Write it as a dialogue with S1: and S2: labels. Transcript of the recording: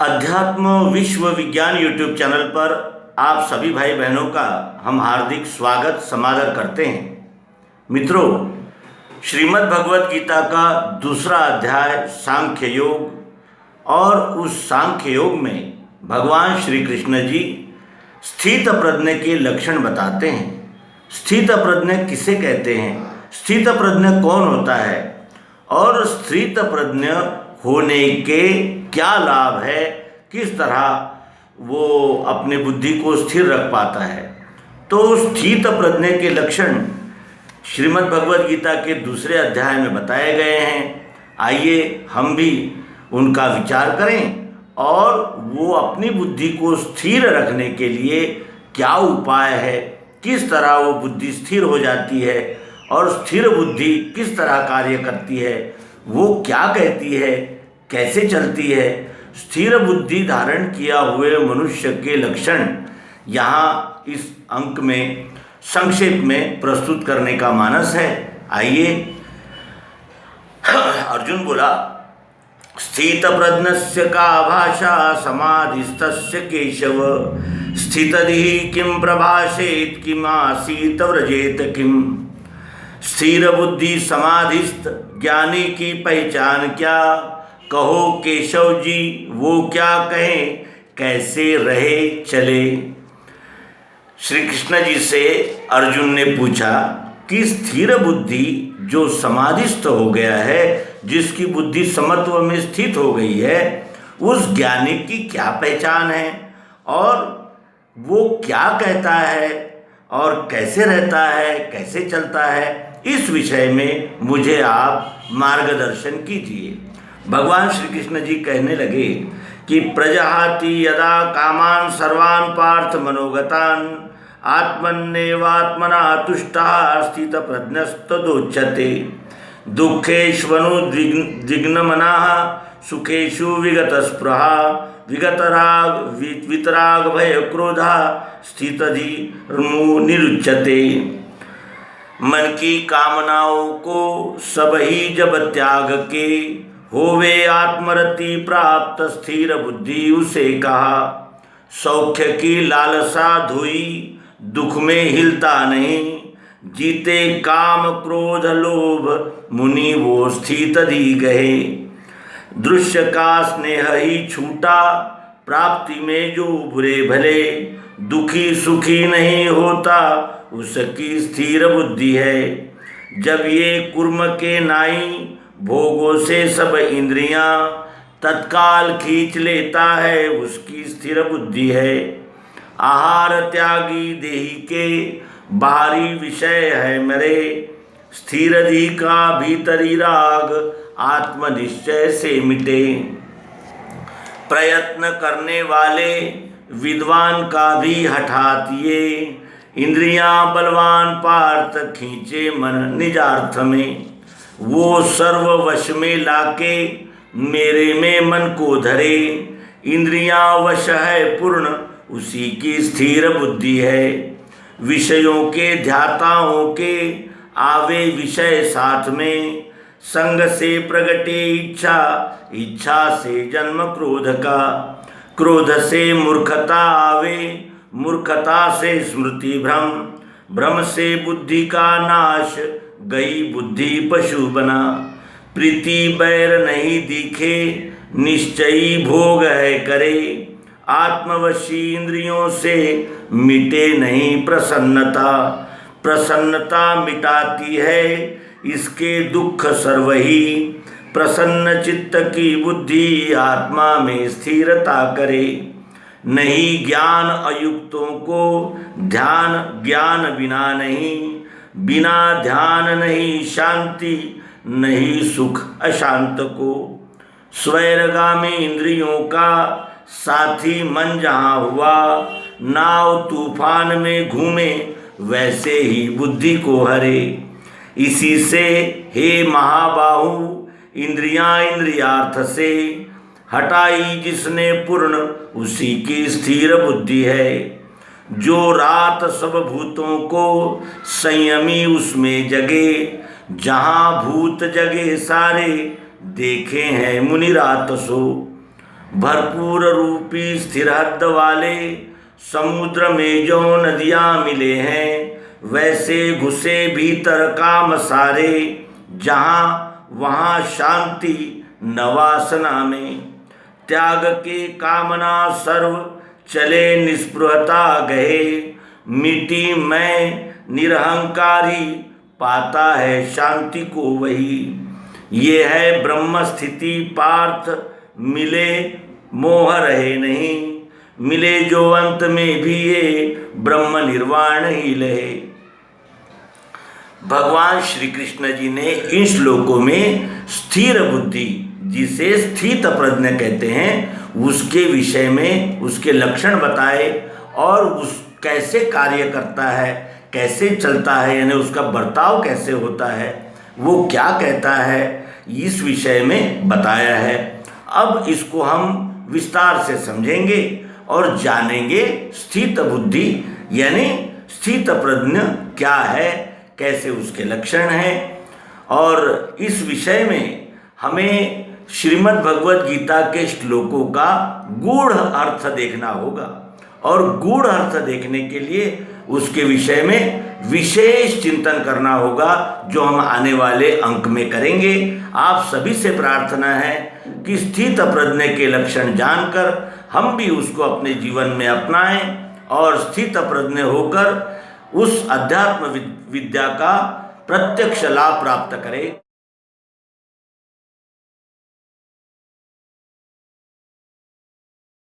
S1: अध्यात्म विश्व विज्ञान यूट्यूब चैनल पर आप सभी भाई बहनों का हम हार्दिक स्वागत समादर करते हैं। मित्रों, श्रीमद् भगवत गीता का दूसरा अध्याय सांख्य योग और उस सांख्य योग में भगवान श्री कृष्ण जी स्थित प्रज्ञ के लक्षण बताते हैं। स्थित प्रज्ञ किसे कहते हैं, स्थित प्रज्ञ कौन होता है और स्थित प्रज्ञ होने के क्या लाभ है, किस तरह वो अपनी बुद्धि को स्थिर रख पाता है। तो स्थित प्रज्ञ के लक्षण श्रीमद् भगवत गीता के दूसरे अध्याय में बताए गए हैं। आइए हम भी उनका विचार करें और वो अपनी बुद्धि को स्थिर रखने के लिए क्या उपाय है, किस तरह वो बुद्धि स्थिर हो जाती है और स्थिर बुद्धि किस तरह कार्य करती है, वो क्या कहती है, कैसे चलती है। स्थिर बुद्धि धारण किया हुए मनुष्य के लक्षण यहाँ इस अंक में संक्षेप में प्रस्तुत करने का मानस है। आइए। अर्जुन बोला, स्थित प्रज्ञस्य का भाषा समाधिस्तस्य केशव, स्थितधि किम प्रभाषेत किम आसीत व्रजेत किम। स्थिर बुद्धि समाधिस्थ ज्ञानी की पहचान क्या, कहो केशव जी वो क्या कहें, कैसे रहे चले। श्री कृष्ण जी से अर्जुन ने पूछा कि स्थिर बुद्धि जो समाधिस्थ हो गया है, जिसकी बुद्धि समत्व में स्थित हो गई है, उस ज्ञानी की क्या पहचान है और वो क्या कहता है और कैसे रहता है, कैसे चलता है। इस विषय में मुझे आप मार्गदर्शन कीजिए। भगवान श्री कृष्ण जी कहने लगे कि प्रजहाति यदा कामान सर्वान् पार्थ मनोगतान्, आत्मन्नेवात्मना तुष्टः स्थित प्रज्ञस्तदोच्यते। दुःखेष्वनुद्विग्नमनः सुखेषु विगतस्पृहा, वितराग भय क्रोधा स्थितधि निरुच्यते। मन की कामनाओं को सब ही जब त्याग के, होवे आत्मरति प्राप्त स्थिर बुद्धि उसे कहा। सौख्य की लालसा धोई दुख में हिलता नहीं, जीते काम क्रोध लोभ मुनि वो स्थित धी गए। दृश्य का स्नेह ही छूटा प्राप्ति में जो बुरे भले, दुखी सुखी नहीं होता उसकी स्थिर बुद्धि है। जब ये कुर्म के नाई भोगों से सब इंद्रियां, तत्काल खींच लेता है उसकी स्थिर बुद्धि है। आहार त्यागी देही के बाहरी विषय है मरे, स्थिर धी का भीतरी राग आत्मनिश्चय से मिटे। प्रयत्न करने वाले विद्वान का भी हठात ये, इंद्रियां बलवान पार्थ खींचे मन निजार्थ में। वो सर्व वश में लाके मेरे में मन को धरे, इंद्रियां वश है पूर्ण उसी की स्थिर बुद्धि है। विषयों के ध्याताओं के आवे विषय साथ में, संग से प्रगटे इच्छा, इच्छा से जन्म क्रोध का। क्रोध से मूर्खता आवे, मूर्खता से स्मृति भ्रम, भ्रम से बुद्धि का नाश, गई बुद्धि पशु बना। प्रीति बैर नहीं दिखे, निश्चयी भोग है करे, आत्मवशी इंद्रियों से मिटे नहीं प्रसन्नता। प्रसन्नता मिटाती है इसके दुख सर्वही, प्रसन्न चित्त की बुद्धि आत्मा में स्थिरता करे। नहीं ज्ञान अयुक्तों को ध्यान, ज्ञान बिना नहीं, बिना ध्यान नहीं शांति, नहीं सुख अशांत को। स्वैरगामी इंद्रियों का साथी मन जहाँ हुआ, नाव तूफान में घूमे वैसे ही बुद्धि को हरे। इसी से हे महाबाहु इंद्रियां इंद्रियार्थ से, हटाई जिसने पूर्ण उसी की स्थिर बुद्धि है। जो रात सब भूतों को संयमी उसमें जगे, जहाँ भूत जगे सारे देखे हैं मुनि रात सो। भरपूर रूपी स्थिर हद वाले समुद्र में जो नदियाँ मिले हैं, वैसे घुसे भीतर काम सारे, जहाँ वहाँ शांति नवासना में। त्याग के कामना सर्व चले निस्पृहता गए, मिटी मैं निरहंकारी पाता है शांति को वही। ये है ब्रह्म स्थिति पार्थ, मिले मोह रहे नहीं, मिले जो अंत में भी ये ब्रह्म निर्वाण ही लहे। भगवान श्री कृष्ण जी ने इन श्लोकों में स्थिर बुद्धि, जिसे स्थित प्रज्ञ कहते हैं, उसके विषय में उसके लक्षण बताए और उस कैसे कार्य करता है, कैसे चलता है, यानी उसका बर्ताव कैसे होता है, वो क्या कहता है, इस विषय में बताया है। अब इसको हम विस्तार से समझेंगे और जानेंगे स्थित बुद्धि यानी स्थित प्रज्ञ क्या है, कैसे उसके लक्षण हैं। और इस विषय में हमें श्रीमद् भगवद गीता के श्लोकों का गूढ़ अर्थ देखना होगा और गूढ़ अर्थ देखने के लिए उसके विषय में विशेष चिंतन करना होगा, जो हम आने वाले अंक में करेंगे। आप सभी से प्रार्थना है कि स्थित प्रज्ञ के लक्षण जानकर हम भी उसको अपने जीवन में अपनाएं और स्थित प्रज्ञ होकर उस अध्यात्म विद्या का प्रत्यक्ष लाभ प्राप्त करें।